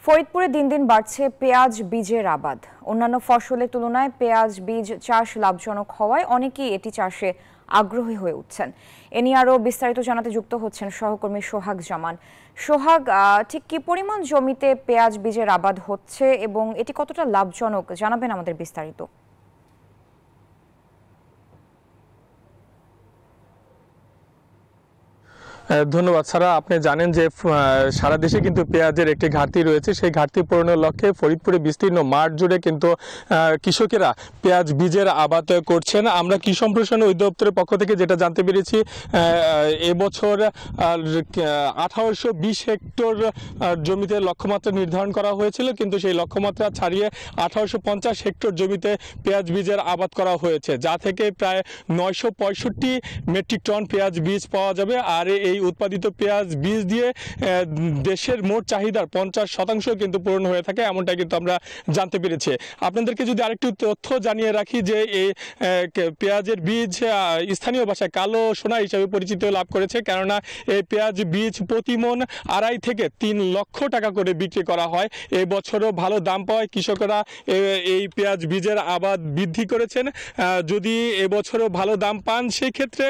ফরিদপুরে দিন দিন বাড়ছে পেঁয়াজ বীজের আবাদ। অন্যান্য ফসলের তুলনায় পেঁয়াজ বীজ চাষ লাভজনক হওয়ায় অনেকেই এটি চাষে আগ্রহী হয়ে উঠছেন। এ নিয়ে আরও বিস্তারিত জানাতে যুক্ত হচ্ছেন সহকর্মী সোহাগ জামান। সোহাগ, ঠিক কি পরিমাণ জমিতে পেঁয়াজ বীজের আবাদ হচ্ছে এবং এটি কতটা লাভজনক জানাবেন আমাদের বিস্তারিত। ধন্যবাদ সারা। আপনি জানেন যে সারা দেশে কিন্তু পেঁয়াজের একটি ঘাটতি রয়েছে। সেই ঘাটতি পূরণের লক্ষ্যে ফরিদপুরে বিস্তীর্ণ মাঠ জুড়ে কিন্তু কৃষকেরা পেঁয়াজ বীজের আবাদ করছেন। আমরা কৃষি সম্প্রসারণ অধিদপ্তরের পক্ষ থেকে যেটা জানতে পেরেছি, এবছর 1820 হেক্টর জমিতে লক্ষ্যমাত্রা নির্ধারণ করা হয়েছিল, কিন্তু সেই লক্ষ্যমাত্রা ছাড়িয়ে 1850 হেক্টর জমিতে পেঁয়াজ বীজের আবাদ করা হয়েছে, যা থেকে প্রায় 965 মেট্রিক টন পেঁয়াজ বীজ পাওয়া যাবে। আর এই উৎপাদিত পেঁয়াজ বীজ দিয়ে দেশের মোট চাহিদার 50% কিন্তু পূরণ হয়ে থাকে, এমনটা কিন্তু আমরা জানতে পেরেছি। আপনাদেরকে যদি আরেকটু তথ্য জানিয়ে রাখি যে এই পেঁয়াজের বীজ স্থানীয় ভাষায় কালো সোনা হিসাবে পরিচিত লাভ করেছে, কেননা এই পেঁয়াজ বীজ প্রতি মণ 2.5 থেকে 3 লক্ষ টাকা করে বিক্রি করা হয়। এই বছরও ভালো দাম পাওয়ায় কৃষকরা এই পেঁয়াজ বীজের আবাদ বৃদ্ধি করেছেন। যদি এবছরও ভালো দাম পান, সেই ক্ষেত্রে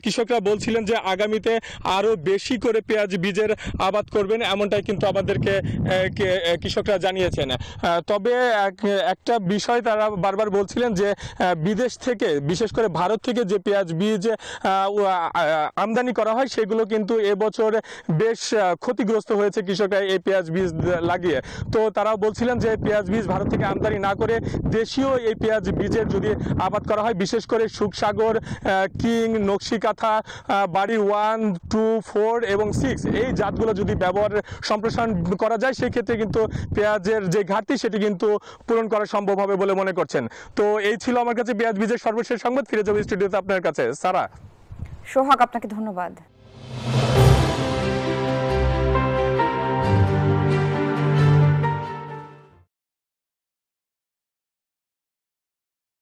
কৃষকরা বলছিলেন যে আগামীতে আরো বেশি করে পেঁয়াজ বীজের আবাদ করবেন, এমনটাই কিন্তু আমাদেরকে কৃষকরা জানিয়েছেন। তবে একটা বিষয় তারা বারবার বলছিলেন যে বিদেশ থেকে, বিশেষ করে ভারত থেকে যে পেঁয়াজ বীজ আমদানি করা হয়, সেগুলো কিন্তু এবছর বেশ ক্ষতিগ্রস্ত হয়েছে কৃষকরা এই পেঁয়াজ বীজ লাগিয়ে। তো তারাও বলছিলেন যে পেঁয়াজ বীজ ভারত থেকে আমদানি না করে দেশীয় এই পেঁয়াজ বীজের যদি আবাদ করা হয়, বিশেষ করে সুখসাগর, কিং, নকশিকাথা, বাড়ি 1, 2, 4 এবং 6 এই জাতগুলো যদি ব্যবহার সম্প্রসারণ করা যায়, সেই ক্ষেত্রে কিন্তু পেঁয়াজের যে ঘাটতি সেটি কিন্তু পূরণ করা সম্ভব হবে বলে মনে করছেন। তো এই ছিল আমার কাছে পেঁয়াজ বীজের সর্বশেষ সংবাদ। ফিরে যাবো স্টুডিওতে আপনার কাছে। সারা। সোহাগ, আপনাকে ধন্যবাদ।